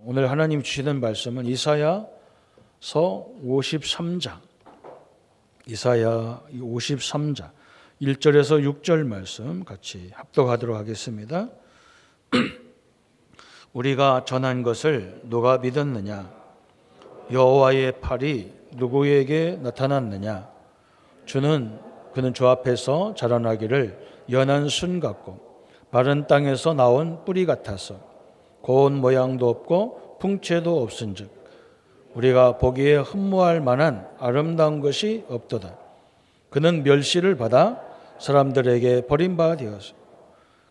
오늘 하나님 주시는 말씀은 이사야서 53장, 이사야 53장 1절에서 6절 말씀 같이 합독하도록 하겠습니다. 우리가 전한 것을 누가 믿었느냐? 여호와의 팔이 누구에게 나타났느냐? 그는 주 앞에서 자라나기를 연한 순 같고 마른 땅에서 나온 뿌리 같아서 고운 모양도 없고 풍채도 없은즉 우리가 보기에 흠모할 만한 아름다운 것이 없도다. 그는 멸시를 받아 사람들에게 버림받아 되어서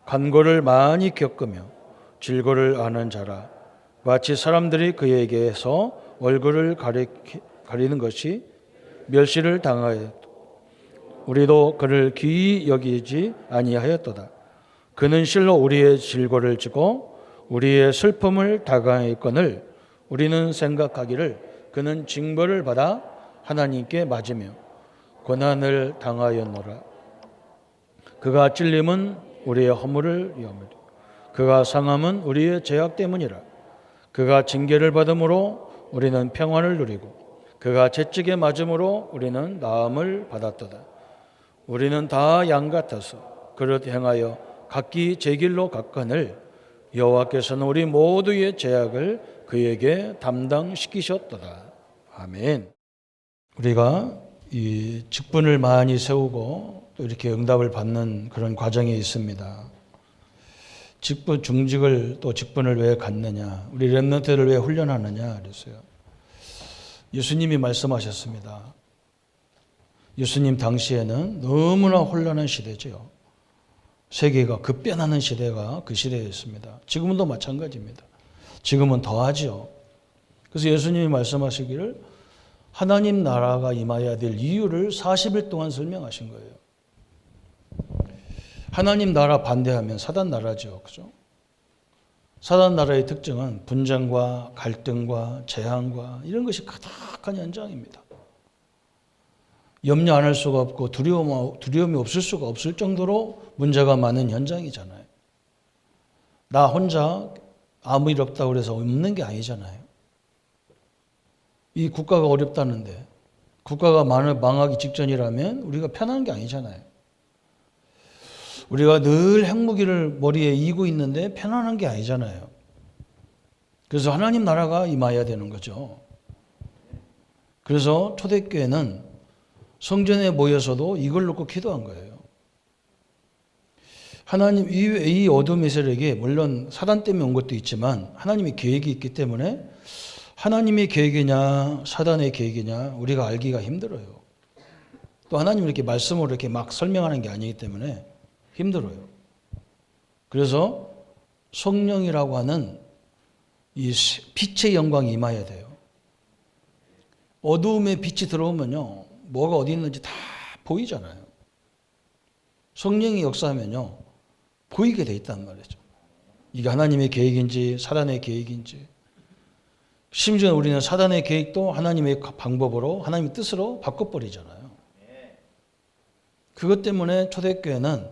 간고를 많이 겪으며 질고를 아는 자라. 마치 사람들이 그에게서 얼굴을 가리는 것이 멸시를 당하였다. 우리도 그를 귀히 여기지 아니하였도다. 그는 실로 우리의 질고를 지고 우리의 슬픔을 다가했거늘 우리는 생각하기를 그는 징벌을 받아 하나님께 맞으며 고난을 당하였노라. 그가 찔림은 우리의 허물을 위함이라. 그가 상함은 우리의 죄악 때문이라. 그가 징계를 받음으로 우리는 평안을 누리고 그가 채찍에 맞음으로 우리는 나음을 받았도다. 우리는 다 양 같아서 그릇 행하여 각기 제 길로 갔거늘 여호와께서는 우리 모두의 죄악을 그에게 담당시키셨도다. 아멘. 우리가 이 직분을 많이 세우고 또 이렇게 응답을 받는 그런 과정이 있습니다. 직분, 중직을 또 직분을 왜 갖느냐? 우리 렘넌트를 왜 훈련하느냐? 그랬어요. 예수님이 말씀하셨습니다. 예수님 당시에는 너무나 혼란한 시대죠. 세계가 급변하는 시대가 그 시대였습니다. 지금도 마찬가지입니다. 지금은 더하죠. 그래서 예수님이 말씀하시기를 하나님 나라가 임하여야 될 이유를 40일 동안 설명하신 거예요. 하나님 나라 반대하면 사단 나라죠. 그죠? 사단 나라의 특징은 분쟁과 갈등과 재앙과 이런 것이 가득한 현장입니다. 염려 안 할 수가 없고 두려움이 없을 수가 없을 정도로 문제가 많은 현장이잖아요. 나 혼자 아무 일 없다고 해서 없는 게 아니잖아요. 이 국가가 어렵다는데 국가가 망하기 직전이라면 우리가 편한 게 아니잖아요. 우리가 늘 핵무기를 머리에 이고 있는데 편안한 게 아니잖아요. 그래서 하나님 나라가 임하여야 되는 거죠. 그래서 초대교회는 성전에 모여서도 이걸 놓고 기도한 거예요. 하나님, 이 어둠의 세력이 물론 사단 때문에 온 것도 있지만 하나님의 계획이 있기 때문에 하나님의 계획이냐 사단의 계획이냐 우리가 알기가 힘들어요. 또 하나님이 이렇게 말씀으로 이렇게 막 설명하는 게 아니기 때문에 힘들어요. 그래서 성령이라고 하는 이 빛의 영광이 임해야 돼요. 어두움에 빛이 들어오면요. 뭐가 어디 있는지 다 보이잖아요. 성령이 역사하면요. 보이게 돼 있단 말이죠. 이게 하나님의 계획인지 사단의 계획인지. 심지어 우리는 사단의 계획도 하나님의 방법으로 하나님의 뜻으로 바꿔버리잖아요. 그것 때문에 초대교회는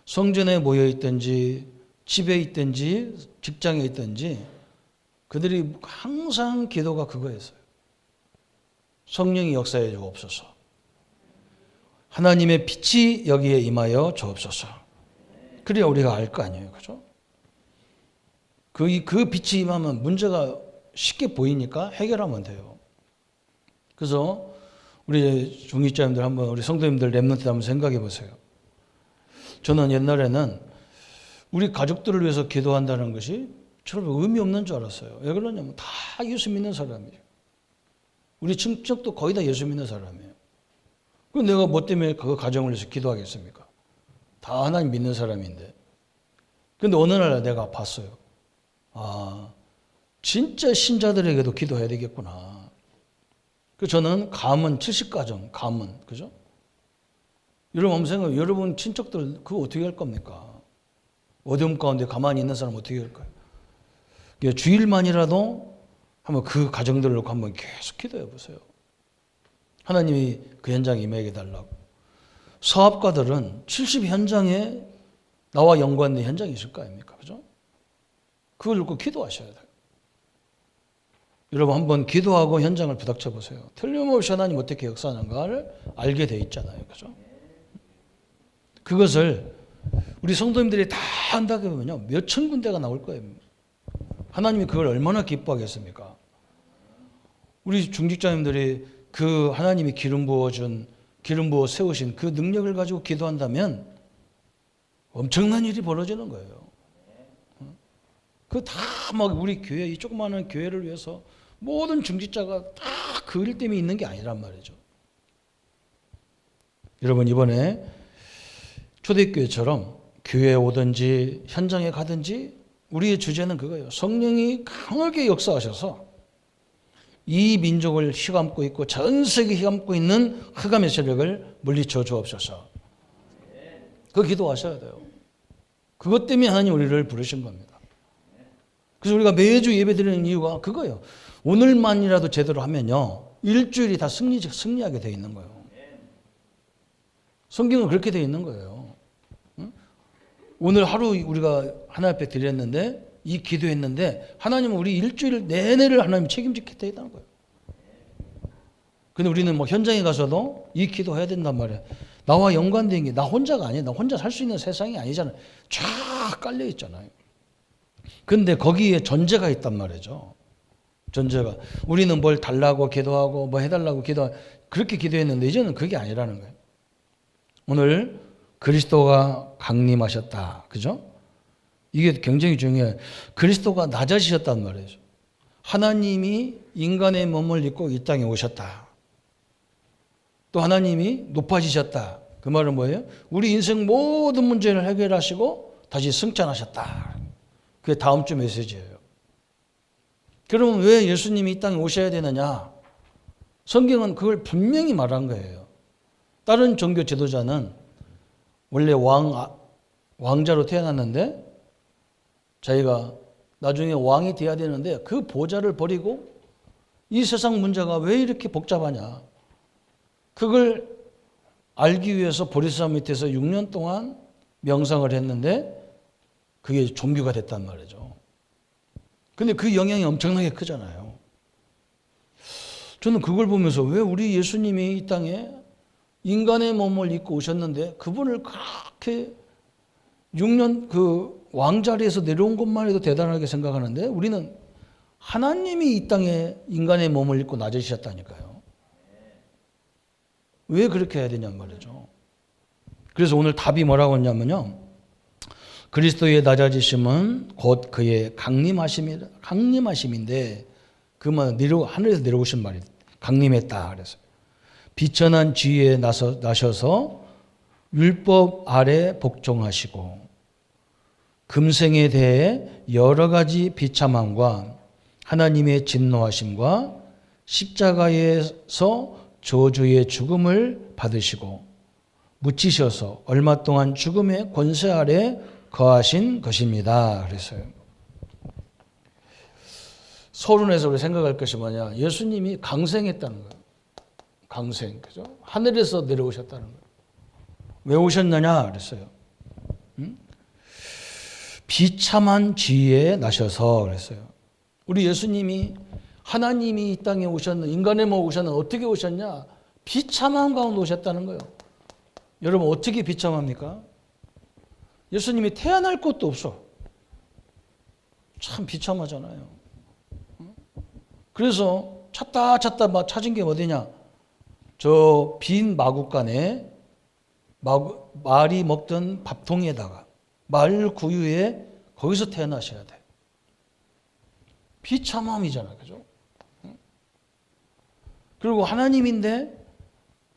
성전에 모여 있든지 집에 있든지 직장에 있든지 그들이 항상 기도가 그거였어요. 성령이 역사해 주옵소서. 하나님의 빛이 여기에 임하여 주옵소서. 그래야 우리가 알 거 아니에요. 그죠? 그 빛이 임하면 문제가 쉽게 보이니까 해결하면 돼요. 그래서 우리 중직자님들 한번 우리 성도님들 렘넌트 한번 생각해 보세요. 저는 옛날에는 우리 가족들을 위해서 기도한다는 것이 저는 의미 없는 줄 알았어요. 왜 그러냐면 다 예수 믿는 사람이에요. 우리 친척도 거의 다 예수 믿는 사람이에요. 그럼 내가 뭐 때문에 그 가정을 위해서 기도하겠습니까? 다 하나님 믿는 사람인데. 근데 어느 날 내가 봤어요. 아, 진짜 신자들에게도 기도해야 되겠구나. 그래서 저는 가문 70가정, 가문, 그죠? 여러분 한번 생각해요. 여러분 친척들 그거 어떻게 할 겁니까? 어려움 가운데 가만히 있는 사람 어떻게 할까요? 주일만이라도 한번 그 가정들을 놓고 한번 계속 기도해 보세요. 하나님이 그 현장에 임하게 달라고. 사업가들은 70 현장에 나와 연관된 현장이 있을 거 아닙니까? 그죠? 그걸 놓고 기도하셔야 돼요. 여러분 한번 기도하고 현장을 부닥쳐 보세요. 틀림없이 하나님 어떻게 역사하는가를 알게 돼 있잖아요. 그죠? 그것을 우리 성도님들이 다 한다고 하면요, 몇천 군데가 나올 거예요. 하나님이 그걸 얼마나 기뻐하겠습니까? 우리 중직자님들이 그 하나님이 기름 부어 세우신 그 능력을 가지고 기도한다면 엄청난 일이 벌어지는 거예요. 그 다 막 우리 교회, 이 조그마한 교회를 위해서 모든 중직자가 다 그 일 때문에 있는 게 아니란 말이죠. 여러분, 이번에 초대교회처럼 교회에 오든지 현장에 가든지 우리의 주제는 그거예요. 성령이 강하게 역사하셔서 이 민족을 휘감고 있고 전 세계 휘감고 있는 흑암의 세력을 물리쳐 주옵소서. 그 기도하셔야 돼요. 그것 때문에 하나님 우리를 부르신 겁니다. 그래서 우리가 매주 예배드리는 이유가 그거예요. 오늘만이라도 제대로 하면요, 일주일이 다 승리하게 되어 있는 거예요. 성경은 그렇게 되어 있는 거예요. 오늘 하루 우리가 하나님 앞에 드렸는데, 이 기도했는데 하나님은 우리 일주일 내내를 하나님 책임지게 되어 있다는 거예요. 근데 우리는 뭐 현장에 가서도 이 기도해야 된단 말이에요. 나와 연관된 게 나 혼자가 아니에요. 나 혼자 살 수 있는 세상이 아니잖아요. 쫙 깔려 있잖아요. 근데 거기에 전제가 있단 말이죠. 전제가. 우리는 뭘 달라고 기도하고 뭐 해달라고 기도하고 그렇게 기도했는데 이제는 그게 아니라는 거예요. 오늘 그리스도가 강림하셨다. 그죠? 이게 굉장히 중요해요. 그리스도가 낮아지셨단 말이죠. 하나님이 인간의 몸을 입고 이 땅에 오셨다. 또 하나님이 높아지셨다. 그 말은 뭐예요? 우리 인생 모든 문제를 해결하시고 다시 승천하셨다. 그게 다음 주 메시지예요. 그러면 왜 예수님이 이 땅에 오셔야 되느냐? 성경은 그걸 분명히 말한 거예요. 다른 종교 지도자는 원래 왕자로 태어났는데 자기가 나중에 왕이 돼야 되는데 그 보좌를 버리고 이 세상 문제가 왜 이렇게 복잡하냐? 그걸 알기 위해서 보리사 밑에서 6년 동안 명상을 했는데 그게 종교가 됐단 말이죠. 근데 그 영향이 엄청나게 크잖아요. 저는 그걸 보면서 왜 우리 예수님이 이 땅에 인간의 몸을 입고 오셨는데 그분을 그렇게 6년 그 왕자리에서 내려온 것만 해도 대단하게 생각하는데 우리는 하나님이 이 땅에 인간의 몸을 입고 낮으셨다니까요. 왜 그렇게 해야 되냔 말이죠. 그래서 오늘 답이 뭐라고 했냐면요. 그리스도의 낮아지심은 곧 그의 강림하심인데 그만 하늘에서 내려오신 말이 강림했다 그랬어요. 비천한 지위에 나셔서 율법 아래 복종하시고 금생에 대해 여러 가지 비참함과 하나님의 진노하심과 십자가에서 저주의 죽음을 받으시고 묻히셔서 얼마 동안 죽음의 권세 아래 거하신 것입니다. 그랬어요. 서론에서 우리 생각할 것이 뭐냐? 예수님이 강생했다는 거예요. 강생, 그죠? 하늘에서 내려오셨다는 거예요. 왜 오셨느냐? 그랬어요. 비참한 지위에 나셔서 그랬어요. 우리 예수님이 하나님이 이 땅에 오셨는 인간의 몸 오셨는 어떻게 오셨냐? 비참한 가운데 오셨다는 거예요. 여러분 어떻게 비참합니까? 예수님이 태어날 곳도 없어. 참 비참하잖아요. 그래서 찾다 막 찾은 게 어디냐? 저 빈 마구간에 말이 먹던 밥통에다가 말 구유에 거기서 태어나셔야 돼. 비참함이잖아, 그죠? 그리고 하나님인데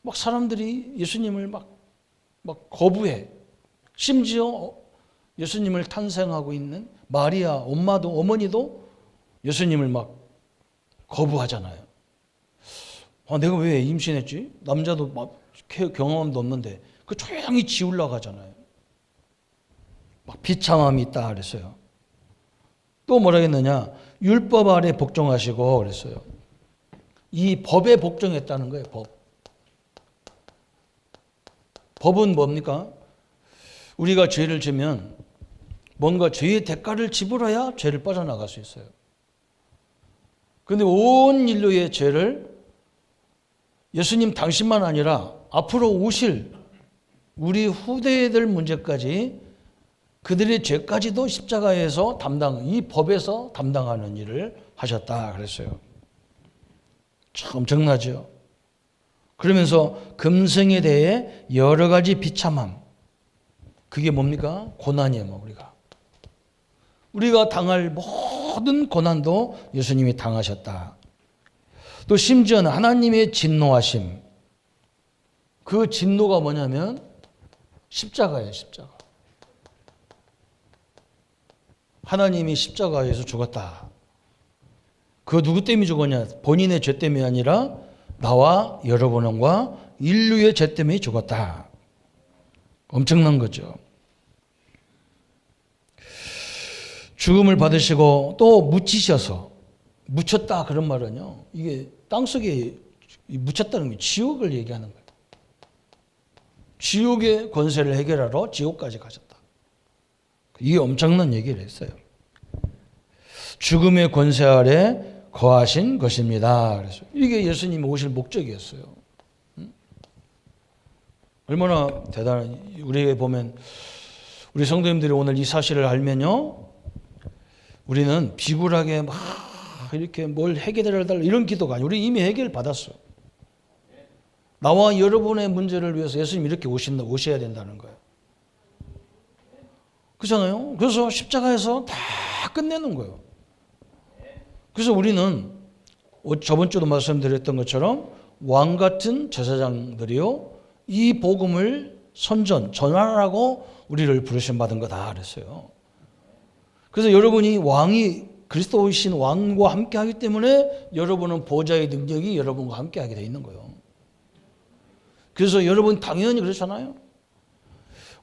막 사람들이 예수님을 막 거부해. 심지어 예수님을 탄생하고 있는 마리아 엄마도 어머니도 예수님을 막 거부하잖아요. 내가 왜 임신했지? 남자도 막 경험도 없는데 그 조용히 지우려고 하잖아요. 막 비참함이 있다 그랬어요. 또 뭐라 했느냐? 율법 아래 복종하시고 그랬어요. 이 법에 복종했다는 거예요. 법은 뭡니까? 우리가 죄를 지면 뭔가 죄의 대가를 지불해야 죄를 빠져나갈 수 있어요. 그런데 온 인류의 죄를 예수님 당신만 아니라 앞으로 오실 우리 후대들 문제까지 그들의 죄까지도 십자가에서 이 법에서 담당하는 일을 하셨다 그랬어요. 참 엄청나죠. 그러면서 금생에 대해 여러 가지 비참함, 그게 뭡니까? 고난이에요. 우리가 당할 모든 고난도 예수님이 당하셨다. 또 심지어는 하나님의 진노하심, 그 진노가 뭐냐면 십자가예요. 십자가. 하나님이 십자가에서 죽었다. 그 누구 때문에 죽었냐? 본인의 죄 때문이 아니라 나와 여러분과 인류의 죄 때문에 죽었다. 엄청난 거죠. 죽음을 받으시고 또 묻혔다 그런 말은요. 이게 땅속에 묻혔다는 게 지옥을 얘기하는 거예요. 지옥의 권세를 해결하러 지옥까지 가셨다. 이게 엄청난 얘기를 했어요. 죽음의 권세 아래 거하신 것입니다. 그래서 이게 예수님이 오실 목적이었어요. 얼마나 대단한, 우리에게 보면 우리 성도님들이 오늘 이 사실을 알면요, 우리는 비굴하게 막 이렇게 뭘 해결해달라 이런 기도가 아니에요. 우리 이미 해결 받았어. 나와 여러분의 문제를 위해서 예수님 이렇게 오셔야 된다는 거예요. 그렇잖아요. 그래서 십자가에서 다 끝내는 거예요. 그래서 우리는 저번 주도 말씀드렸던 것처럼 왕 같은 제사장들이요, 이 복음을 전하라고 우리를 부르심 받은 거다 그랬어요. 그래서 여러분이 그리스도이신 왕과 함께 하기 때문에 여러분은 보좌의 능력이 여러분과 함께 하게 돼 있는 거예요. 그래서 여러분 당연히 그렇잖아요.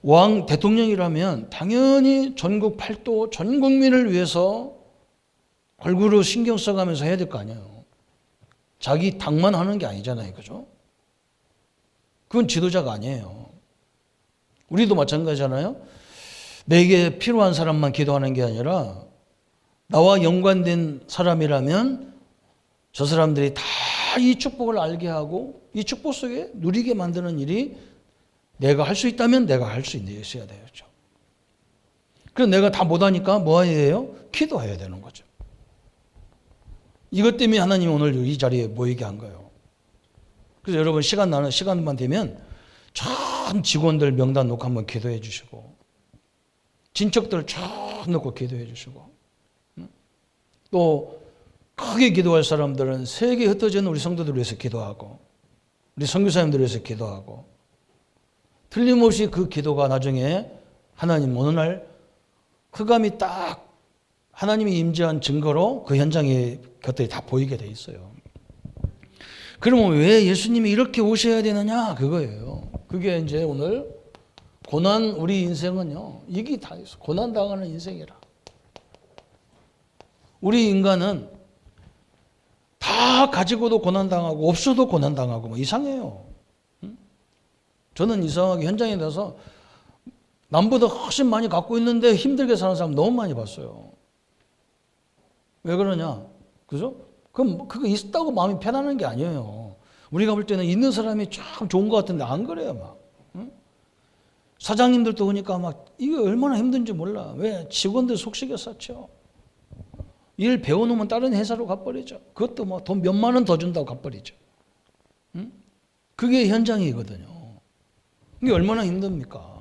왕 대통령이라면 당연히 전국 팔도 전 국민을 위해서 얼굴로 신경 써가면서 해야 될 거 아니에요. 자기 당만 하는 게 아니잖아요. 그죠? 그건 지도자가 아니에요. 우리도 마찬가지잖아요. 내게 필요한 사람만 기도하는 게 아니라 나와 연관된 사람이라면 저 사람들이 다 이 축복을 알게 하고 이 축복 속에 누리게 만드는 일이 내가 할 수 있다면 내가 할 수 있어야 되죠. 그래서 내가 다 못하니까 뭐 해야 돼요? 기도해야 되는 거죠. 이것 때문에 하나님이 오늘 이 자리에 모이게 한 거예요. 그래서 여러분 시간만 되면 전 직원들 명단 놓고 한번 기도해 주시고, 친척들 쫙 놓고 기도해 주시고, 또 크게 기도할 사람들은 세계에 흩어진 우리 성도들을 위해서 기도하고, 우리 선교사님들을 위해서 기도하고, 틀림없이 그 기도가 나중에 하나님 어느 날 흑암이 딱 하나님이 임재한 증거로 그 현장의 것들이 다 보이게 돼 있어요. 그러면 왜 예수님이 이렇게 오셔야 되느냐? 그거예요. 그게 이제 오늘 우리 인생은요, 이게 다 있어. 고난당하는 인생이라. 우리 인간은 다 가지고도 고난당하고 없어도 고난당하고 뭐 이상해요. 저는 이상하게 현장에 가서 남보다 훨씬 많이 갖고 있는데 힘들게 사는 사람 너무 많이 봤어요. 왜 그러냐? 그죠? 그럼 그거 있다고 마음이 편안한 게 아니에요. 우리가 볼 때는 있는 사람이 참 좋은 것 같은데 안 그래요, 막. 응? 사장님들도 보니까 막 이게 얼마나 힘든지 몰라. 왜? 직원들 속식여 쌓죠. 일 배워놓으면 다른 회사로 가버리죠. 그것도 뭐 돈 몇만 원 더 준다고 가버리죠. 응? 그게 현장이거든요. 이게 얼마나 힘듭니까?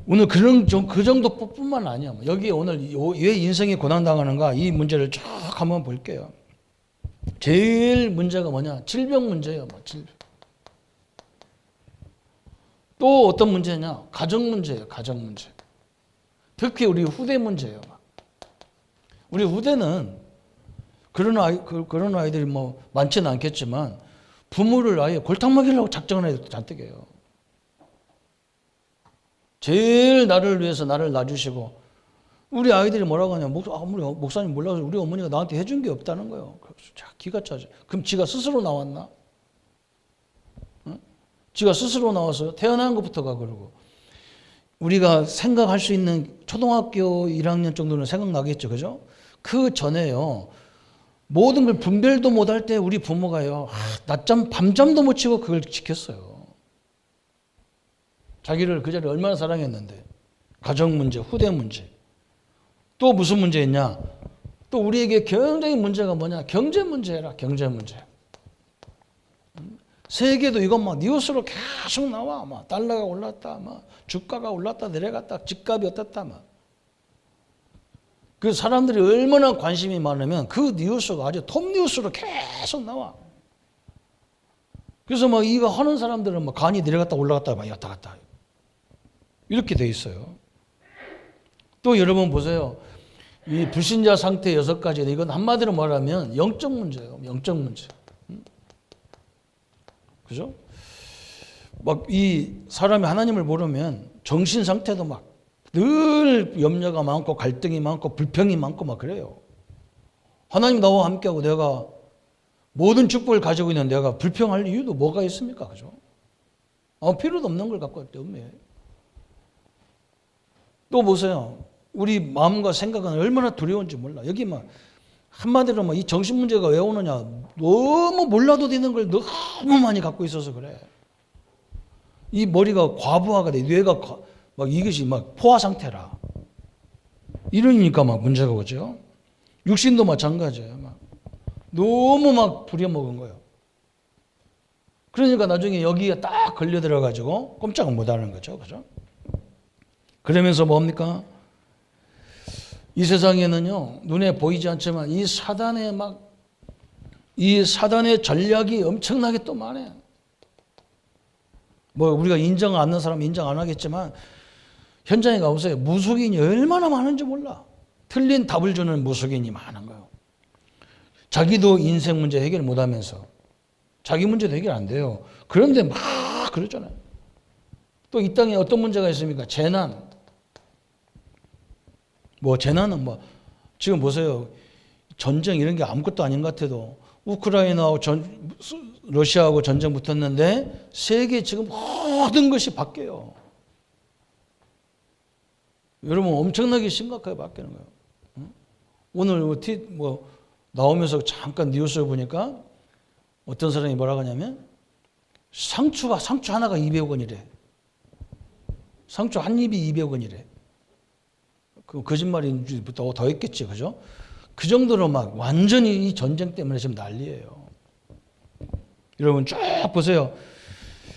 오늘 그 정도뿐만 아니야. 여기 오늘 왜 인생이 고난당하는가, 이 문제를 쭉 한번 볼게요. 제일 문제가 뭐냐? 질병 문제예요. 질병. 또 어떤 문제냐? 가정 문제예요. 가정 문제. 특히 우리 후대 문제예요. 우리 후대는 그런 아이들이 뭐 많지는 않겠지만 부모를 아예 골탕 먹이려고 작정한 애들도 잔뜩 해요. 제일 나를 위해서 나를 놔주시고, 우리 아이들이 뭐라고 하냐? 목사님 몰라서 우리 어머니가 나한테 해준 게 없다는 거예요. 기가 차죠. 그럼 지가 스스로 나왔나? 응? 지가 스스로 나와서 태어난 것부터가 그러고, 우리가 생각할 수 있는 초등학교 1학년 정도는 생각나겠죠. 그죠? 그 전에요. 모든 걸 분별도 못할 때 우리 부모가요. 낮잠, 밤잠도 못 치고 그걸 지켰어요. 자기를 그 자리에 얼마나 사랑했는데. 가정 문제, 후대 문제. 또 무슨 문제 있냐? 또 우리에게 굉장히 문제가 뭐냐? 경제 문제라, 경제 문제. 세계도 이건 막 뉴스로 계속 나와. 막 달러가 올랐다, 막 주가가 올랐다 내려갔다, 집값이 어떻다, 막. 그 사람들이 얼마나 관심이 많으면 그 뉴스가 아주 톱 뉴스로 계속 나와. 그래서 막 이거 하는 사람들은 막 간이 내려갔다 올라갔다 막 왔다 갔다 이렇게 돼 있어요. 또 여러분 보세요. 이 불신자 상태 6가지, 이건 한마디로 말하면 영적 문제예요. 영적 문제. 그죠? 막 이 사람이 하나님을 모르면 정신 상태도 막 늘 염려가 많고 갈등이 많고 불평이 많고 막 그래요. 하나님 나와 함께하고 내가 모든 축복을 가지고 있는 내가 불평할 이유도 뭐가 있습니까? 그죠? 필요도 없는 걸 갖고 왔기 때문에. 또 보세요. 우리 마음과 생각은 얼마나 두려운지 몰라. 여기 막 한마디로 막 이 정신 문제가 왜 오느냐. 너무 몰라도 되는 걸 너무 많이 갖고 있어서 그래. 이 머리가 과부하가 돼. 뇌가 막 이것이 막 포화 상태라. 이러니까 막 문제가 오죠. 육신도 마찬가지예요. 막 너무 막 부려먹은 거예요. 그러니까 나중에 여기에 딱 걸려 들어가지고 꼼짝을 못 하는 거죠. 그죠? 그러면서 뭡니까? 이 세상에는요, 눈에 보이지 않지만 이 사단의 전략이 엄청나게 또 많아요. 뭐 우리가 인정 안 하는 사람 인정 안 하겠지만 현장에 가보세요. 무속인이 얼마나 많은지 몰라. 틀린 답을 주는 무속인이 많은 거예요. 자기도 인생 문제 해결 못 하면서 자기 문제도 해결 안 돼요. 그런데 막 그러잖아요. 또 이 땅에 어떤 문제가 있습니까? 재난. 뭐 재난은 뭐 지금 보세요. 전쟁 이런 게 아무것도 아닌 것 같아도 우크라이나하고 러시아하고 전쟁 붙었는데 세계 지금 모든 것이 바뀌어요. 여러분 엄청나게 심각하게 바뀌는 거예요. 오늘 뭐 나오면서 잠깐 뉴스를 보니까 어떤 사람이 뭐라고 하냐면 상추 하나가 200원이래. 상추 한 입이 200원이래. 그 거짓말인지 더 했겠지, 그죠? 그 정도로 막 완전히 이 전쟁 때문에 지금 난리예요. 여러분 쭉 보세요.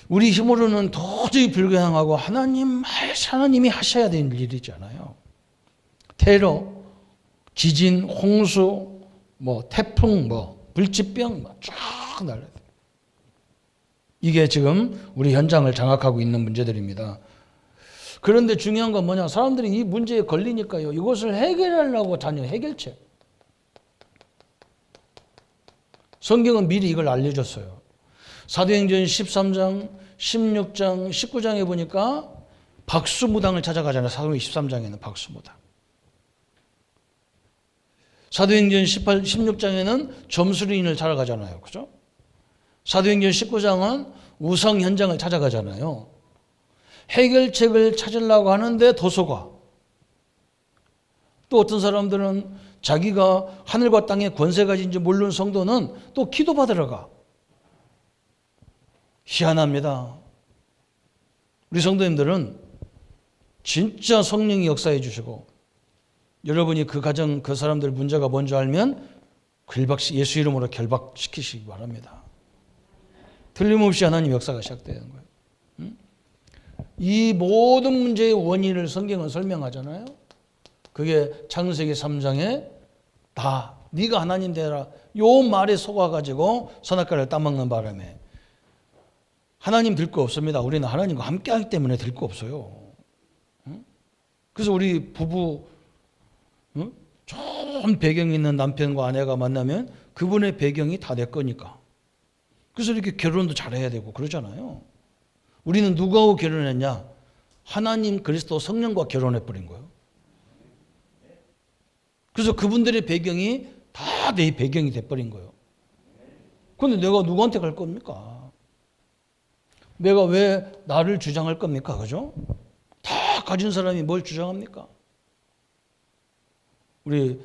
우리 힘으로는 도저히 불가능하고 하나님이 하셔야 되는 일이잖아요. 테러, 지진, 홍수, 뭐 태풍, 뭐 불치병 쫙 날려요. 이게 지금 우리 현장을 장악하고 있는 문제들입니다. 그런데 중요한 건 뭐냐? 사람들이 이 문제에 걸리니까요. 이것을 해결하려고 다녀 해결책. 성경은 미리 이걸 알려줬어요. 사도행전 13장, 16장, 19장에 보니까 박수무당을 찾아가잖아요. 사도행전 13장에는 박수무당. 사도행전 16장에는 점수리인을 찾아가잖아요. 그죠? 사도행전 19장은 우상 현장을 찾아가잖아요. 해결책을 찾으려고 하는데 도서가. 또 어떤 사람들은 자기가 하늘과 땅에 권세 가진지 모르는 성도는 또 기도받으러 가. 희한합니다. 우리 성도님들은 진짜 성령이 역사해 주시고 여러분이 그 가정 그 사람들 문제가 뭔지 알면 예수 이름으로 결박시키시기 바랍니다. 틀림없이 하나님 역사가 시작되는 거예요. 이 모든 문제의 원인을 성경은 설명하잖아요. 그게 창세기 3장에 다 네가 하나님 되라 요 말에 속아가지고 선악과를 따먹는 바람에 하나님 들 거 없습니다. 우리는 하나님과 함께하기 때문에 들 거 없어요. 그래서 우리 부부 좋은 배경이 있는 남편과 아내가 만나면 그분의 배경이 다 내 거니까. 그래서 이렇게 결혼도 잘해야 되고 그러잖아요. 우리는 누구하고 결혼했냐? 하나님, 그리스도, 성령과 결혼해버린 거예요. 그래서 그분들의 배경이 다 내 배경이 돼버린 거예요. 그런데 내가 누구한테 갈 겁니까? 내가 왜 나를 주장할 겁니까? 그죠? 다 가진 사람이 뭘 주장합니까? 우리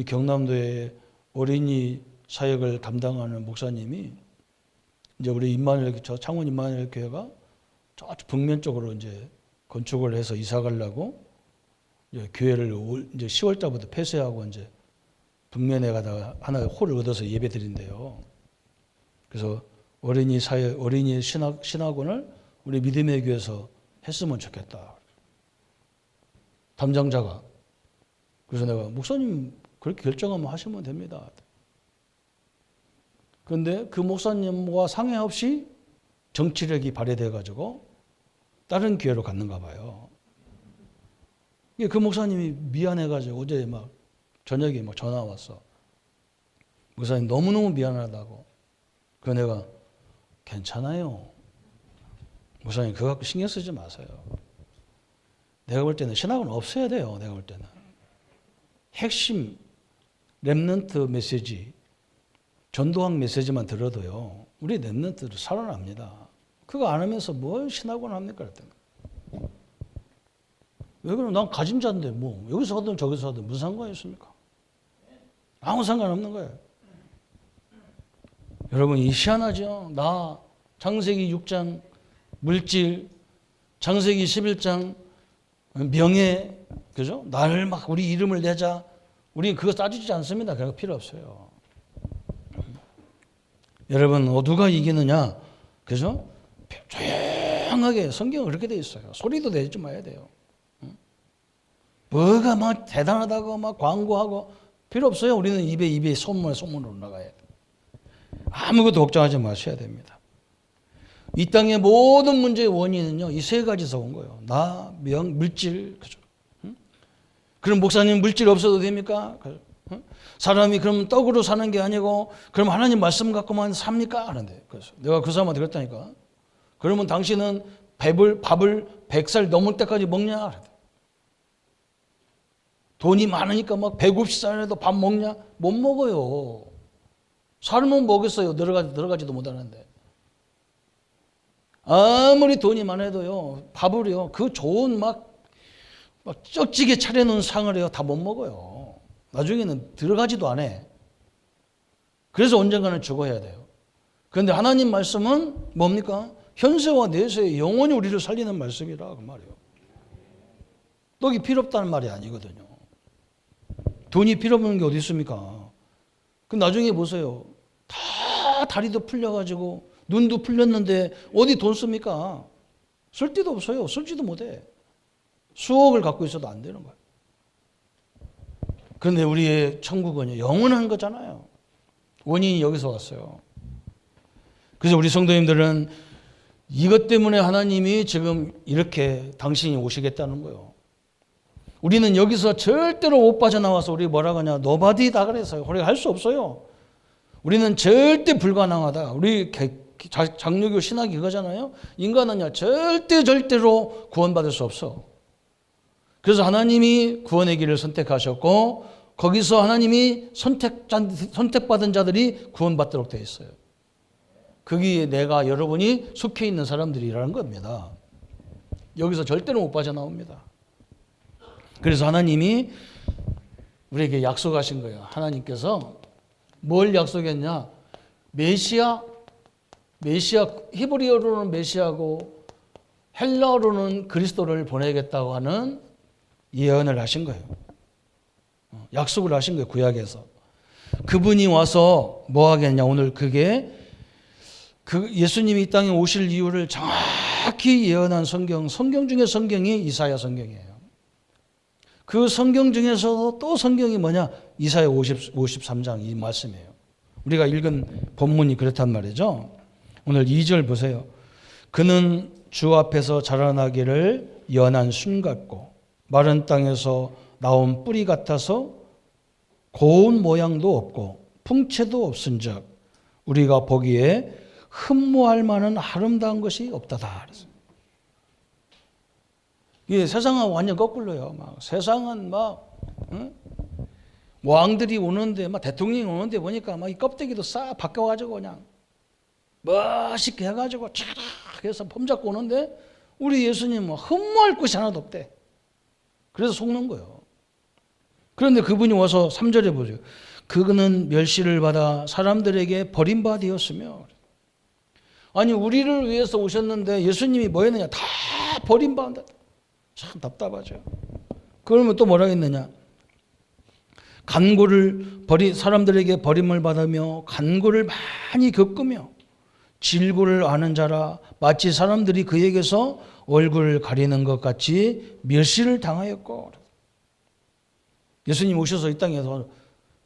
경남도에 어린이 사역을 담당하는 목사님이 이제 우리 창원 임마누엘 교회가 저쪽 북면 쪽으로 이제 건축을 해서 이사 가려고 이제 교회를 이제 10월 달부터 폐쇄하고 이제 북면에 가다가 하나 홀을 얻어서 예배 드린대요. 그래서 어린이 신학원을 우리 믿음의 교회에서 했으면 좋겠다. 담당자가. 그래서 내가 목사님 그렇게 결정하면 하시면 됩니다. 그런데 그 목사님과 상의 없이 정치력이 발휘돼 가지고 다른 교회로 갔는가 봐요. 그 목사님이 미안해 가지고 어제 막 저녁에 막 전화 왔어. 목사님 너무너무 미안하다고. 그 내가 괜찮아요. 목사님 그거 갖고 신경 쓰지 마세요. 내가 볼 때는 신학은 없어야 돼요. 내가 볼 때는. 핵심 렘넌트 메시지, 전도학 메시지만 들어도요. 우리 렘넌트들 살아납니다. 그거 안 하면서 뭘 신학원 합니까? 그랬더니. 왜 그러면 난 가진 자인데 뭐 여기서 하든 저기서 하든 무슨 상관이 있습니까? 아무 상관없는 거예요. 여러분 이 희한하죠? 나 창세기 6장 물질, 창세기 11장 명예, 그죠? 나를 막 우리 이름을 내자. 우리는 그거 따지지 않습니다. 그거 필요 없어요. 여러분 누가 이기느냐? 그죠? 조용하게 성경은 그렇게 돼 있어요. 소리도 내지 마야 돼요. 뭐가 막 대단하다고 막 광고하고 필요 없어요. 우리는 입에 소문으로 나가야 돼. 아무것도 걱정하지 마셔야 됩니다. 이 땅의 모든 문제의 원인은요, 이 세 가지에서 온 거예요. 나, 물질, 그죠? 그럼 목사님 물질 없어도 됩니까? 사람이 그럼 떡으로 사는 게 아니고, 그럼 하나님 말씀 갖고만 삽니까? 하는데, 그래서 내가 그 사람한테 그랬다니까. 그러면 당신은 밥을 100살 넘을 때까지 먹냐? 하는데. 돈이 많으니까 막 150살에도 밥 먹냐? 못 먹어요. 살면 먹겠어요. 들어가지도 못하는데. 아무리 돈이 많아도요, 밥을요, 그 좋은 막 쩍지게 차려놓은 상을요, 다 못 먹어요. 나중에는 들어가지도 안 해. 그래서 언젠가는 죽어야 돼요. 그런데 하나님 말씀은 뭡니까? 현세와 내세에 영원히 우리를 살리는 말씀이라 그 말이에요. 떡이 필요 없다는 말이 아니거든요. 돈이 필요 없는 게 어디 있습니까? 그 나중에 보세요. 다 다리도 풀려가지고 눈도 풀렸는데 어디 돈 씁니까? 쓸 데도 없어요. 쓸지도 못해. 수억을 갖고 있어도 안 되는 거예요. 그런데 우리의 천국은 영원한 거잖아요. 원인이 여기서 왔어요. 그래서 우리 성도님들은 이것 때문에 하나님이 지금 이렇게 당신이 오시겠다는 거예요. 우리는 여기서 절대로 못 빠져나와서 우리 뭐라고 하냐, 노바디다 그래서요. 우리가 할 수 없어요. 우리는 절대 불가능하다. 우리 장로교 신학이 그거잖아요. 인간은요 절대로 구원받을 수 없어. 그래서 하나님이 구원의 길을 선택하셨고 거기서 하나님이 선택받은 자들이 구원받도록 되어 있어요. 거기에 내가 여러분이 속해 있는 사람들이라는 겁니다. 여기서 절대로 못 빠져나옵니다. 그래서 하나님이 우리에게 약속하신 거예요. 하나님께서 뭘 약속했냐? 메시아, 히브리어로는 메시아고 헬라어로는 그리스도를 보내겠다고 하는 예언을 하신 거예요. 약속을 하신 거예요. 구약에서. 그분이 와서 뭐 하겠냐? 오늘 그게 예수님이 이 땅에 오실 이유를 정확히 예언한 성경 중에 성경이 이사야 성경이에요. 그 성경 중에서도 또 성경이 뭐냐? 이사야 53장 이 말씀이에요. 우리가 읽은 본문이 그렇단 말이죠. 오늘 2절 보세요. 그는 주 앞에서 자라나기를 연한 순 같고 마른 땅에서 나온 뿌리 같아서 고운 모양도 없고 풍채도 없은즉 우리가 보기에 흠모할 만한 아름다운 것이 없다다. 이게 세상은 완전 거꾸로요. 막 세상은 막 왕들이 오는데 막 대통령이 오는데 보니까 막 이 껍데기도 싹 바꿔가지고 그냥 멋있게 해가지고 촥 해서 폼 잡고 오는데 우리 예수님은 흠모할 것이 하나도 없대. 그래서 속는 거예요. 그런데 그분이 와서 3절에 보세요. 그는 멸시를 받아 사람들에게 버림받았으며. 아니 우리를 위해서 오셨는데 예수님이 뭐 했느냐? 다 버림받는다. 참 답답하죠. 그러면 또 뭐라 했느냐? 사람들에게 버림을 받으며 간고를 많이 겪으며 질고를 아는 자라 마치 사람들이 그에게서 얼굴을 가리는 것 같이 멸시를 당하였고. 예수님 오셔서 이 땅에서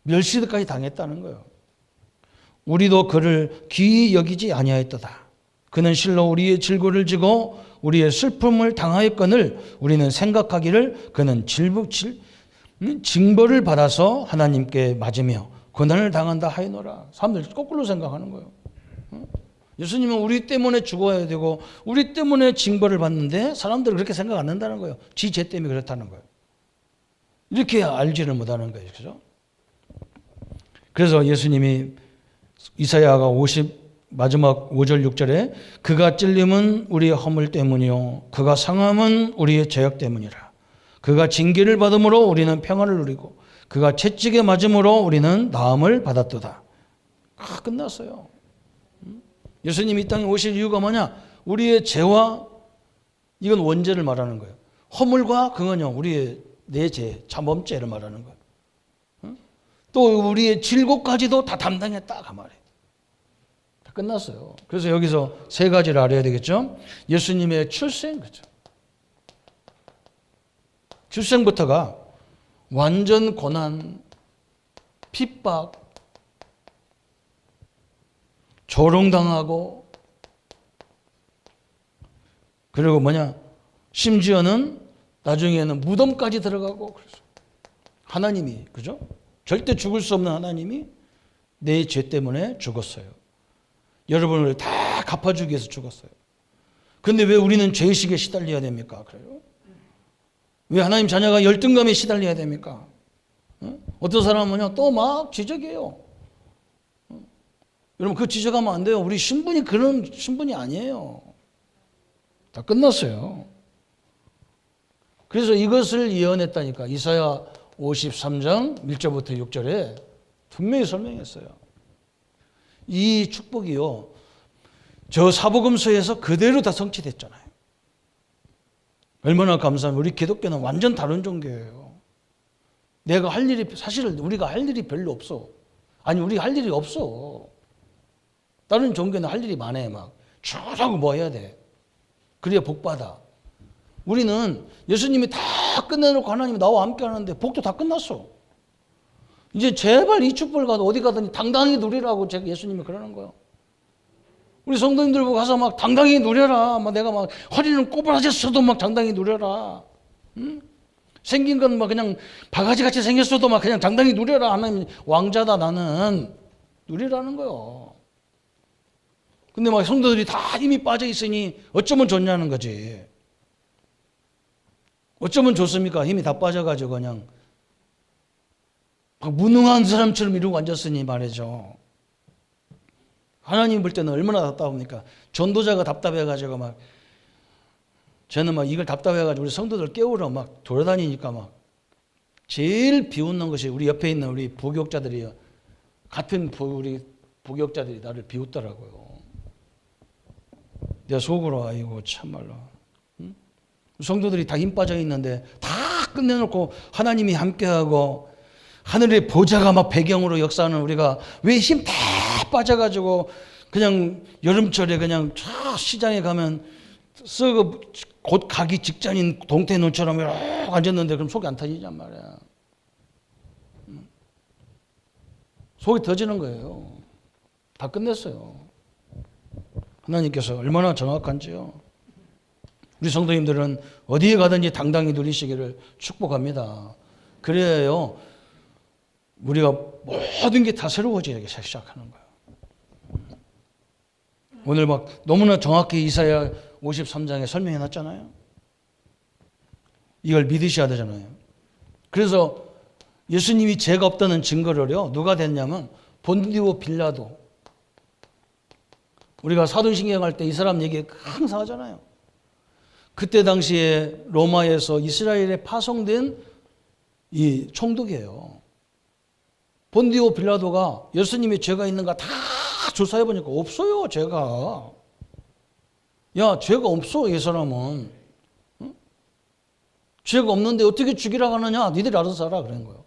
멸시까지 당했다는 거예요. 우리도 그를 귀히 여기지 아니하였도다. 그는 실로 우리의 질고를 지고 우리의 슬픔을 당하였거늘 우리는 생각하기를 그는 징벌을 받아서 하나님께 맞으며 고난을 당한다 하이노라. 사람들이 거꾸로 생각하는 거예요. 예수님은 우리 때문에 죽어야 되고 우리 때문에 징벌을 받는데 사람들은 그렇게 생각 안 한다는 거예요. 지 죄 때문에 그렇다는 거예요. 이렇게 알지를 못하는 거예요. 그죠? 그래서 예수님이 이사야가 마지막 5절 6절에 그가 찔림은 우리의 허물 때문이요 그가 상함은 우리의 죄악 때문이라. 그가 징계를 받음으로 우리는 평안을 누리고 그가 채찍에 맞음으로 우리는 나음을 받았도다. 끝났어요. 예수님이 이 땅에 오실 이유가 뭐냐? 우리의 죄와 이건 원죄를 말하는 거예요. 허물과 그건요 우리의 내 죄, 자범죄를 말하는 거예요. 또 우리의 질고까지도 다 담당했다 그 말이에요. 다 끝났어요. 그래서 여기서 세 가지를 알아야 되겠죠. 예수님의 출생, 그렇죠. 출생부터가 완전 고난, 핍박, 조롱당하고 그리고 심지어는 나중에는 무덤까지 들어가고 그래서 하나님이 그죠? 절대 죽을 수 없는 하나님이 내 죄 때문에 죽었어요. 여러분을 다 갚아주기 위해서 죽었어요. 그런데 왜 우리는 죄의식에 시달려야 됩니까? 그래요? 왜 하나님 자녀가 열등감에 시달려야 됩니까? 어떤 사람은요 또 막 지적해요. 여러분 그 지적하면 안 돼요. 우리 신분이 그런 신분이 아니에요. 다 끝났어요. 그래서 이것을 예언했다니까. 이사야 53장 1절부터 6절에 분명히 설명했어요. 이 축복이요 저 사복음서에서 그대로 다 성취됐잖아요. 얼마나 감사합니다. 우리 기독교는 완전 다른 종교예요. 내가 할 일이 사실 우리가 할 일이 별로 없어. 아니 우리가 할 일이 없어. 다른 종교는 할 일이 많아. 막 쭉하고 뭐 해야 돼. 그래야 복 받아. 우리는 예수님이 다 끝내놓고 하나님이 나와 함께 하는데 복도 다 끝났어. 이제 제발 이 축복을 가도 어디 가든지 당당히 누리라고 제가 예수님이 그러는 거예요. 우리 성도님들 보고 가서 막 당당히 누려라. 막 내가 막 허리는 꼬부라졌어도 막 당당히 누려라. 응? 생긴 건 막 그냥 바가지 같이 생겼어도 막 그냥 당당히 누려라. 하나님 왕자다 나는 누리라는 거예요. 근데 막 성도들이 다 힘이 빠져 있으니 어쩌면 좋냐는 거지. 어쩌면 좋습니까? 힘이 다 빠져가지고 그냥 막 무능한 사람처럼 이러고 앉았으니 말이죠. 하나님 볼 때는 얼마나 답답합니까? 전도자가 답답해가지고 막 저는 막 이걸 답답해가지고 우리 성도들 깨우러 막 돌아다니니까 막 제일 비웃는 것이 우리 옆에 있는 우리 부교육자들이요. 같은 우리 부교육자들이 나를 비웃더라고요. 내가 속으로 아이고 참말로 성도들이 다 힘 빠져 있는데 다 끝내놓고 하나님이 함께하고 하늘의 보좌가 막 배경으로 역사하는 우리가 왜 힘 다 빠져가지고 그냥 여름철에 그냥 저 시장에 가면 썩어 곧 가기 직전인 동태눈처럼 이렇게 앉았는데 그럼 속이 안 터지냔 말이야. 속이 터지는 거예요. 다 끝냈어요. 하나님께서 얼마나 정확한지요. 우리 성도님들은 어디에 가든지 당당히 누리시기를 축복합니다. 그래야요 우리가 모든 게 다 새로워지기 시작하는 거예요. 오늘 막 너무나 정확히 이사야 53장에 설명해 놨잖아요. 이걸 믿으셔야 되잖아요. 그래서 예수님이 죄가 없다는 증거를요 누가 됐냐면 본디오 빌라도. 우리가 사도신경 할 때 이 사람 얘기 항상 하잖아요. 그때 당시에 로마에서 이스라엘에 파송된 이 총독이에요. 본디오 빌라도가 예수님이 죄가 있는가 다 조사해 보니까 없어요, 죄가. 야, 죄가 없어, 이 사람은. 응? 죄가 없는데 어떻게 죽이라고 하느냐? 니들이 알아서 살아, 그런 거예요.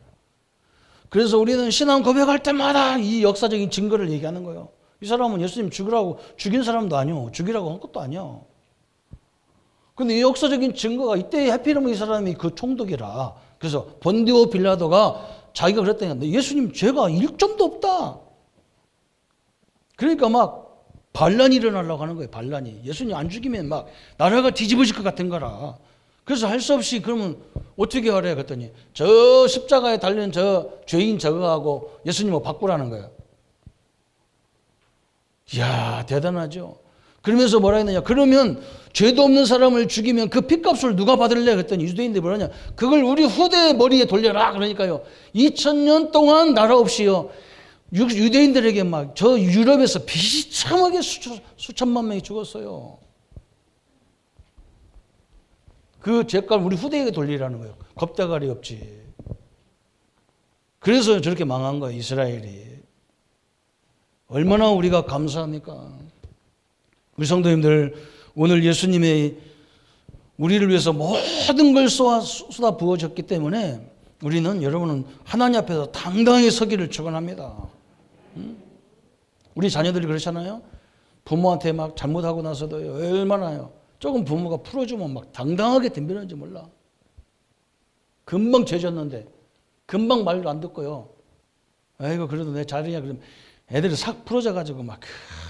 그래서 우리는 신앙 고백할 때마다 이 역사적인 증거를 얘기하는 거예요. 이 사람은 예수님 죽이라고 죽인 사람도 아니요, 죽이라고 한 것도 아니야. 근데 이 역사적인 증거가 이때 하필이면 이 사람이 그 총독이라. 그래서 본디오 빌라도가 자기가 그랬다니까 예수님 죄가 1점도 없다. 그러니까 막 반란이 일어나려고 하는 거예요. 반란이. 예수님 안 죽이면 막 나라가 뒤집어질 것 같은 거라. 그래서 할 수 없이 그러면 어떻게 하래 그랬더니 저 십자가에 달린 저 죄인 저거하고 예수님을 바꾸라는 거예요. 이야, 대단하죠. 그러면서 뭐라 했느냐. 그러면 죄도 없는 사람을 죽이면 그 핏값을 누가 받을래? 그랬더니 유대인들이 뭐라냐. 그걸 우리 후대의 머리에 돌려라. 그러니까요. 2000년 동안 나라 없이요. 유대인들에게 막 저 유럽에서 비참하게 수천만 명이 죽었어요. 그 죄값 우리 후대에게 돌리라는 거예요. 겁대가리 없지. 그래서 저렇게 망한 거예요. 이스라엘이. 얼마나 우리가 감사합니까? 우리 성도님들 오늘 예수님의 우리를 위해서 모든 걸 쏟아 부어졌기 때문에 우리는 여러분은 하나님 앞에서 당당히 서기를 축원합니다. 우리 자녀들이 그렇잖아요. 부모한테 막 잘못하고 나서도 얼마나요. 조금 부모가 풀어주면 막 당당하게 덤비는지 몰라. 금방 죄졌는데 금방 말도 안 듣고요. 아이고 그래도 내 자리냐 그러면 애들이 싹 풀어져가지고 막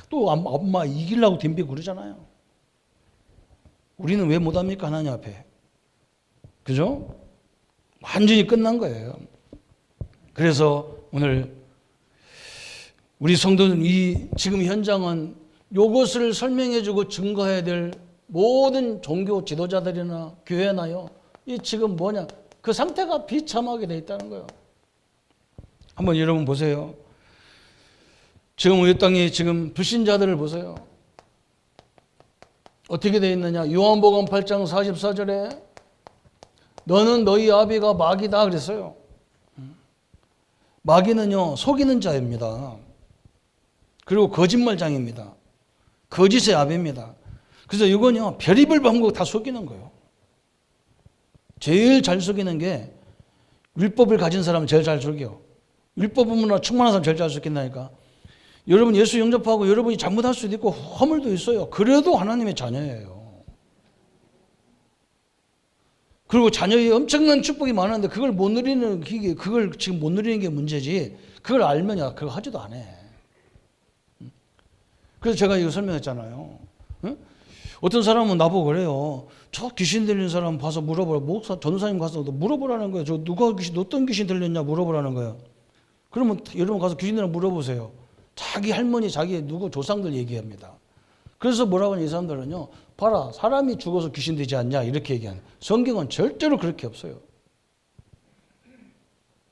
또 엄마 이기려고 덤비고 그러잖아요. 우리는 왜 못합니까? 하나님 앞에. 그죠? 완전히 끝난 거예요. 그래서 오늘 우리 성도는 이 지금 현장은 이것을 설명해주고 증거해야 될 모든 종교 지도자들이나 교회나요. 이 지금 뭐냐? 그 상태가 비참하게 돼 있다는 거예요. 한번 여러분 보세요. 지금 우리 땅에 지금 불신자들을 보세요. 어떻게 되어 있느냐? 요한복음 8장 44절에 너는 너희 아비가 마귀다 그랬어요. 마귀는요 속이는 자입니다. 그리고 거짓말장입니다. 거짓의 아비입니다. 그래서 이건요 별의별 방법 다 속이는 거예요. 제일 잘 속이는 게 율법을 가진 사람은 제일 잘 속여. 율법문화 충만한 사람 제일 잘 속인다니까. 여러분 예수 영접하고 여러분이 잘못할 수도 있고 허물도 있어요. 그래도 하나님의 자녀예요. 그리고 자녀의 엄청난 축복이 많은데 그걸 못 누리는 게 그걸 지금 못 누리는 게 문제지. 그걸 알면 야 그거 하지도 않아. 그래서 제가 이거 설명했잖아요. 응? 어떤 사람은 나보고 그래요. 저 귀신 들린 사람 봐서 물어보라. 목사 전도사님 가서 물어보라는 거예요. 저 누가 귀신 어떤 귀신 들렸냐 물어보라는 거예요. 그러면 여러분 가서 귀신들한테 물어보세요. 자기 할머니, 자기 누구 조상들 얘기합니다. 그래서 뭐라고 하냐 이 사람들은요. 봐라 사람이 죽어서 귀신 되지 않냐 이렇게 얘기하는. 성경은 절대로 그렇게 없어요.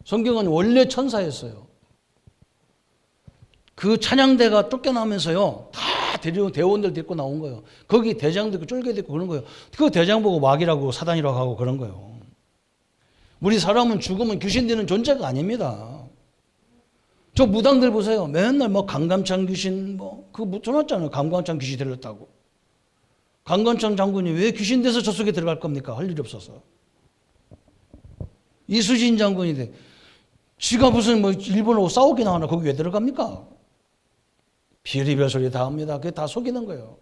성경은 원래 천사였어요. 그 찬양대가 쫓겨나면서요. 다 대원들 데리고 나온 거예요. 거기 대장도 있고 쫄개도 있고 그런 거예요. 그 대장 보고 마귀라고 사단이라고 하고 그런 거예요. 우리 사람은 죽으면 귀신 되는 존재가 아닙니다. 저 무당들 보세요. 맨날 뭐 강감찬 귀신 그거 묻혀놨잖아요. 강감찬 귀신 들렸다고. 강감찬 장군이 왜 귀신 돼서 저 속에 들어갈 겁니까? 할 일이 없어서. 이수진 장군인데 지가 무슨 뭐 일본하고 싸우게 나오나 거기 왜 들어갑니까? 별의별 소리 다 합니다. 그게 다 속이는 거예요.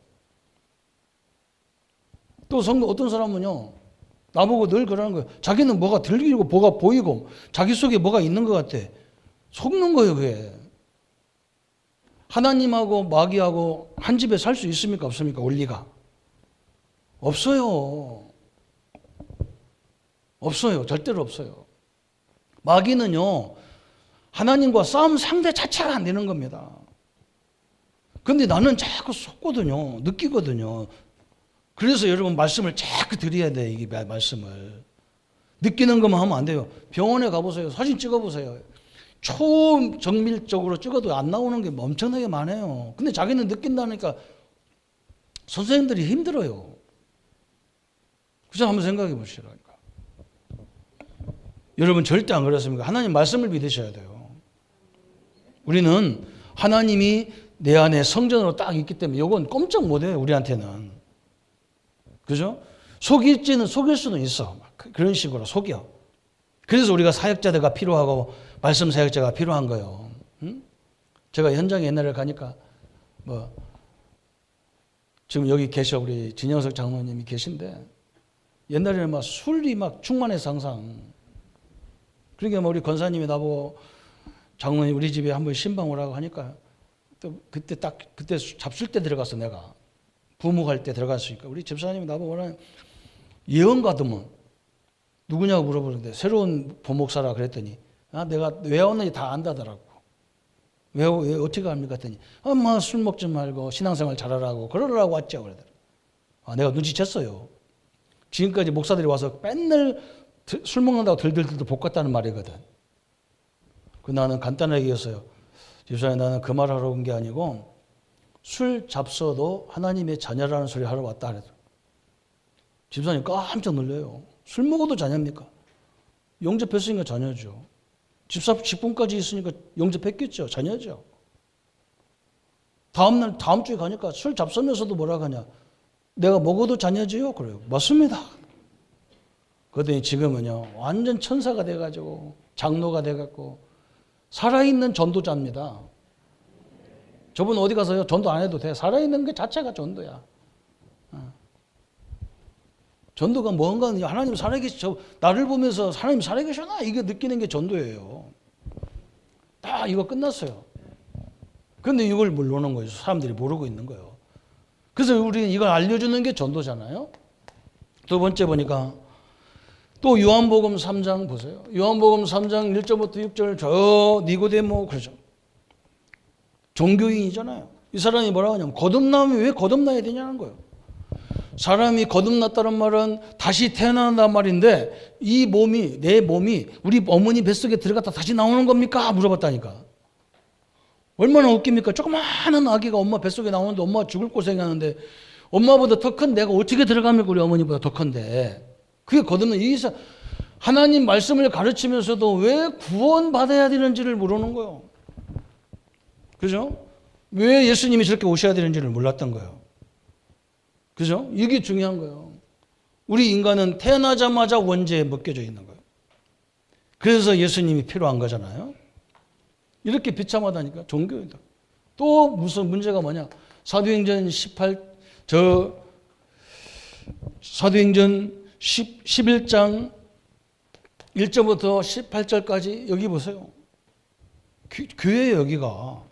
또 어떤 사람은요. 나보고 늘 그러는 거예요. 자기는 뭐가 들리고 뭐가 보이고 자기 속에 뭐가 있는 것 같아. 속는 거예요, 그게. 하나님하고 마귀하고 한 집에 살 수 있습니까? 없습니까? 원리가. 없어요. 없어요. 절대로 없어요. 마귀는요, 하나님과 싸움 상대 자체가 안 되는 겁니다. 근데 나는 자꾸 속거든요. 느끼거든요. 그래서 여러분 말씀을 자꾸 드려야 돼, 이 말씀을. 느끼는 것만 하면 안 돼요. 병원에 가보세요. 사진 찍어보세요. 초정밀적으로 찍어도 안 나오는 게 엄청나게 많아요. 근데 자기는 느낀다니까 선생님들이 힘들어요. 그죠? 한번 생각해 보시라니까. 여러분 절대 안 그렇습니까? 하나님 말씀을 믿으셔야 돼요. 우리는 하나님이 내 안에 성전으로 딱 있기 때문에 이건 꼼짝 못해요. 우리한테는. 그죠? 속일 수는 있어. 그런 식으로 속여. 그래서 우리가 사역자가 필요하고 말씀 사역자가 필요한 거예요. 응? 제가 현장에 옛날에 가니까 지금 여기 계셔 우리 진영석 장로님이 계신데 옛날에는 막 술이 막 충만해서 항상 그러니까 우리 권사님이 나보고 장로님 우리 집에 한번 신방 오라고 하니까 또 그때 잡술 때 들어갔어. 내가 부목할 때 들어갔으니까 우리 집사님이 나보고 원하는 예언 가더만 누구냐고 물어보는데 새로운 부목사라 그랬더니 내가 왜 왔는지 다 안다더라고. 왜 어떻게 합니까? 했더니 엄마 술 먹지 말고 신앙생활 잘하라고 그러라고 왔죠. 그러더라고. 내가 눈치챘어요. 지금까지 목사들이 와서 맨날 술 먹는다고 들들들 볶았다는 말이거든. 나는 간단하게 얘기했어요. 집사님 나는 그 말 하러 온 게 아니고 술 잡숴도 하나님의 자녀라는 소리 하러 왔다 그랬어요. 집사님 깜짝 놀래요. 술 먹어도 자녀입니까? 영접했으니까 자녀죠. 집사직분까지 있으니까 영접했겠죠. 자녀죠. 다음 주에 가니까 술 잡수면서도 뭐라고 하냐. 내가 먹어도 자녀지요? 그래요. 맞습니다. 그랬더니 지금은요. 완전 천사가 돼가지고 장로가 돼갖고 살아있는 전도자입니다. 저분 어디 가서요? 전도 안 해도 돼. 살아있는 게 자체가 전도야. 전도가 뭔가 하나님 살아계시 나를 보면서 하나님 살아계셔나 이게 느끼는 게 전도예요. 다 이거 끝났어요. 그런데 이걸 모르는 거예요. 사람들이 모르고 있는 거예요. 그래서 우리는 이걸 알려주는 게 전도잖아요. 두 번째 보니까 또 요한복음 3장 보세요. 요한복음 3장 1절부터 6절 저 니고데모 그러죠. 종교인이잖아요. 이 사람이 뭐라고 하냐면 거듭나면 왜 거듭나야 되냐는 거예요. 사람이 거듭났다는 말은 다시 태어난다는 말인데 이 몸이 내 몸이 우리 어머니 뱃속에 들어갔다 다시 나오는 겁니까? 물어봤다니까. 얼마나 웃깁니까? 조그마한 아기가 엄마 뱃속에 나오는데 엄마가 죽을 고생하는데 엄마보다 더 큰 내가 어떻게 들어갑니까? 우리 어머니보다 더 큰데. 그게 거듭난 이사 하나님 말씀을 가르치면서도 왜 구원받아야 되는지를 모르는 거예요. 그죠? 왜 예수님이 저렇게 오셔야 되는지를 몰랐던 거예요. 그죠? 이게 중요한 거예요. 우리 인간은 태어나자마자 원죄에 묶여져 있는 거예요. 그래서 예수님이 필요한 거잖아요. 이렇게 비참하다니까 종교이다. 또 무슨 문제가 뭐냐? 사도행전 11장 1절부터 18절까지 여기 보세요. 교회예요 여기가.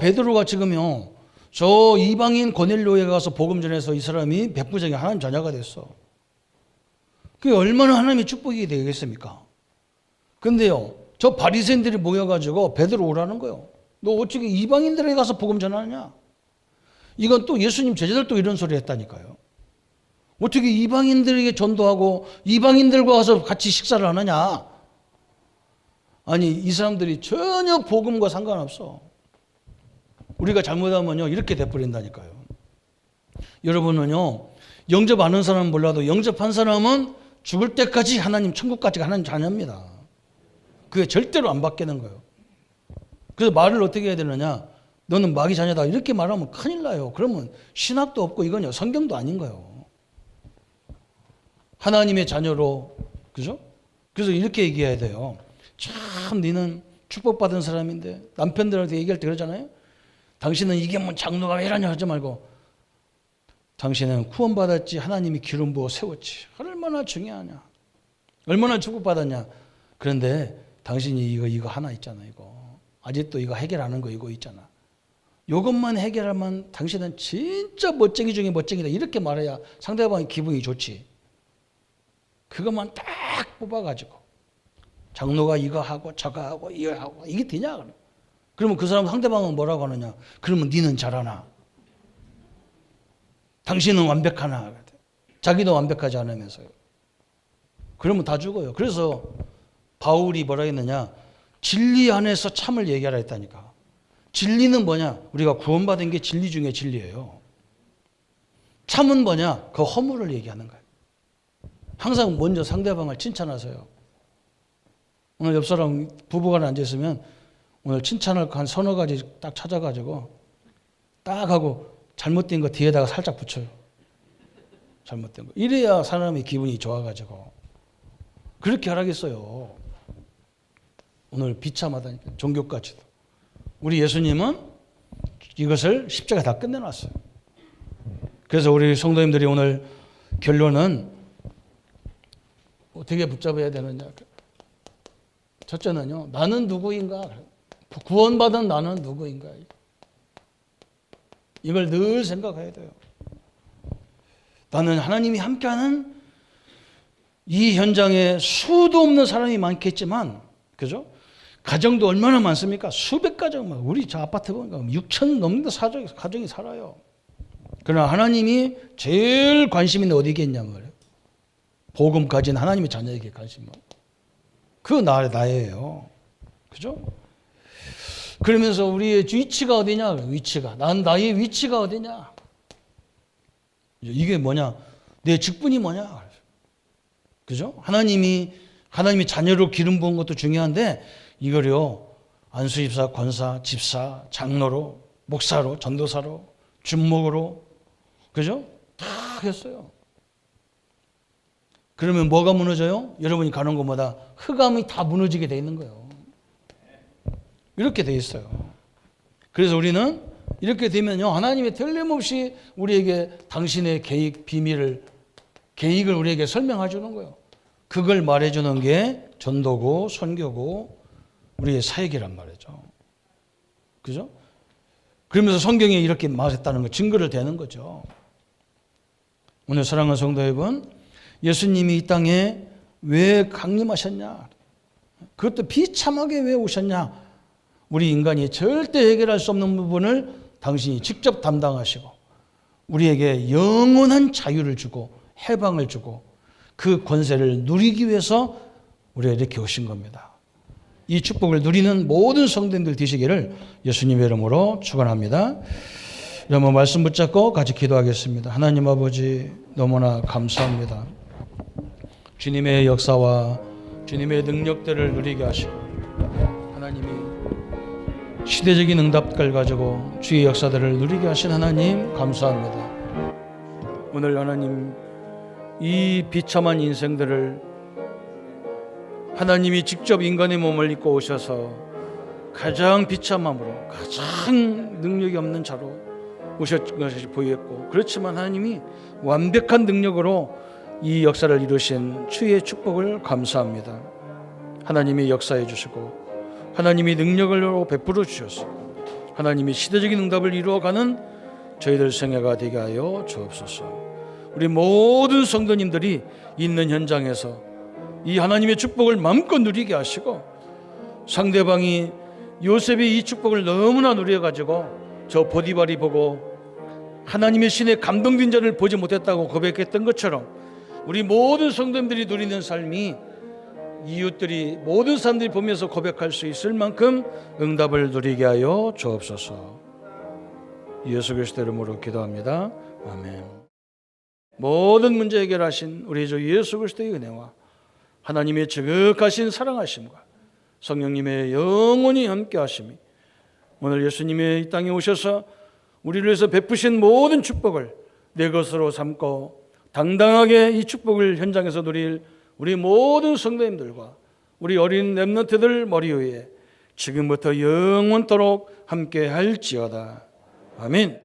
베드로가 지금요. 저 이방인 고넬료에 가서 복음 전해서 이 사람이 백부장이 하나님 자녀가 됐어. 그게 얼마나 하나님의 축복이 되겠습니까? 근데요. 저 바리새인들이 모여가지고 베드로 오라는 거예요. 너 어떻게 이방인들에게 가서 복음 전하느냐? 이건 또 예수님 제자들도 이런 소리 했다니까요. 어떻게 이방인들에게 전도하고 이방인들과 가서 같이 식사를 하느냐? 아니 이 사람들이 전혀 복음과 상관없어. 우리가 잘못하면요 이렇게 돼버린다니까요. 여러분은요 영접 안 한 사람은 몰라도 영접한 사람은 죽을 때까지 하나님 천국까지 하나님 자녀입니다. 그게 절대로 안 바뀌는 거예요. 그래서 말을 어떻게 해야 되느냐? 너는 마귀 자녀다 이렇게 말하면 큰일 나요. 그러면 신학도 없고 이건요 성경도 아닌 거예요. 하나님의 자녀로 그죠? 그래서 이렇게 얘기해야 돼요. 참 너는 축복받은 사람인데 남편들한테 얘기할 때 그러잖아요. 당신은 이게 뭐 장로가 왜 이러냐 하지 말고 당신은 구원받았지 하나님이 기름 부어 세웠지. 얼마나 중요하냐. 얼마나 축복받았냐. 그런데 당신이 이거 하나 있잖아. 이거 아직도 이거 해결 안 한 거 이거 있잖아. 이것만 해결하면 당신은 진짜 멋쟁이 중에 멋쟁이다. 이렇게 말해야 상대방이 기분이 좋지. 그것만 딱 뽑아가지고 장로가 이거 하고 저거 하고 이거 하고 이게 되냐. 그러면 그 사람 상대방은 뭐라고 하느냐. 그러면 니는 잘하나. 당신은 완벽하나. 자기도 완벽하지 않으면서요. 그러면 다 죽어요. 그래서 바울이 뭐라 했느냐. 진리 안에서 참을 얘기하라 했다니까. 진리는 뭐냐. 우리가 구원받은 게 진리 중에 진리예요. 참은 뭐냐? 그 허물을 얘기하는 거예요. 항상 먼저 상대방을 칭찬하세요. 오늘 옆 사람 부부간에 앉아있으면 오늘 칭찬을 한 서너 가지 딱 찾아가지고 딱 하고 잘못된 거 뒤에다가 살짝 붙여요. 잘못된 거. 이래야 사람이 기분이 좋아가지고. 그렇게 하라겠어요. 오늘 비참하다니까. 종교까지도. 우리 예수님은 이것을 십자가 다 끝내놨어요. 그래서 우리 성도님들이 오늘 결론은 어떻게 붙잡아야 되느냐. 첫째는요, 나는 누구인가? 구원받은 나는 누구인가? 이걸 늘 생각해야 돼요. 나는 하나님이 함께하는 이 현장에 수도 없는 사람이 많겠지만, 그죠? 가정도 얼마나 많습니까? 수백 가정, 우리 저 아파트 보니까 6천 넘는 가정이 살아요. 그러나 하나님이 제일 관심 있는 어디겠냐면 말이에요. 복음 가진 하나님의 자녀에게 관심만. 그거 나예요. 그죠? 그러면서 우리의 위치가 어디냐? 위치가. 나의 위치가 어디냐? 이게 뭐냐? 내 직분이 뭐냐? 그죠? 하나님이 자녀로 기름 부은 것도 중요한데 이거요. 안수집사, 권사, 집사, 장로로, 목사로, 전도사로, 준목으로, 그죠? 다 했어요. 그러면 뭐가 무너져요? 여러분이 가는 곳마다 흑암이 다 무너지게 돼 있는 거예요. 이렇게 돼 있어요. 그래서 우리는 이렇게 되면요, 하나님이 틀림없이 우리에게 당신의 계획을 우리에게 설명해 주는 거예요. 그걸 말해 주는 게 전도고 선교고 우리의 사역이란 말이죠. 그죠? 그러면서 성경에 이렇게 말했다는 거 증거를 대는 거죠. 오늘 사랑하는 성도 여러분, 예수님이 이 땅에 왜 강림하셨냐? 그것도 비참하게 왜 오셨냐? 우리 인간이 절대 해결할 수 없는 부분을 당신이 직접 담당하시고 우리에게 영원한 자유를 주고 해방을 주고 그 권세를 누리기 위해서 우리가 이렇게 오신 겁니다. 이 축복을 누리는 모든 성도님들 되시기를 예수님의 이름으로 축원합니다. 여러분 말씀 붙잡고 같이 기도하겠습니다. 하나님 아버지 너무나 감사합니다. 주님의 역사와 주님의 능력들을 누리게 하시고 하나님이 시대적인 응답을 가지고 주의 역사들을 누리게 하신 하나님 감사합니다. 오늘 하나님 이 비참한 인생들을 하나님이 직접 인간의 몸을 입고 오셔서 가장 비참함으로 가장 능력이 없는 자로 오셨던 것이 보였고 그렇지만 하나님이 완벽한 능력으로 이 역사를 이루신 주의 축복을 감사합니다. 하나님이 역사해 주시고 하나님이 능력을 베풀어 주셔서 하나님이 시대적인 응답을 이루어가는 저희들 생애가 되게 하여 주옵소서. 우리 모든 성도님들이 있는 현장에서 이 하나님의 축복을 마음껏 누리게 하시고 상대방이 요셉이 이 축복을 너무나 누려가지고 저 보디발이 보고 하나님의 신에 감동된 자를 보지 못했다고 고백했던 것처럼 우리 모든 성도님들이 누리는 삶이 이웃들이 모든 사람들이 보면서 고백할 수 있을 만큼 응답을 누리게 하여 주옵소서. 예수 그리스도 이름으로 기도합니다. 아멘. 모든 문제 해결하신 우리 주 예수 그리스도의 은혜와 하나님의 지극하신 사랑하심과 성령님의 영원히 함께 하심이 오늘 예수님의 이 땅에 오셔서 우리를 위해서 베푸신 모든 축복을 내 것으로 삼고 당당하게 이 축복을 현장에서 누릴 우리 모든 성도님들과 우리 어린 렘넌트들 머리 위에 지금부터 영원토록 함께 할지어다. 아멘.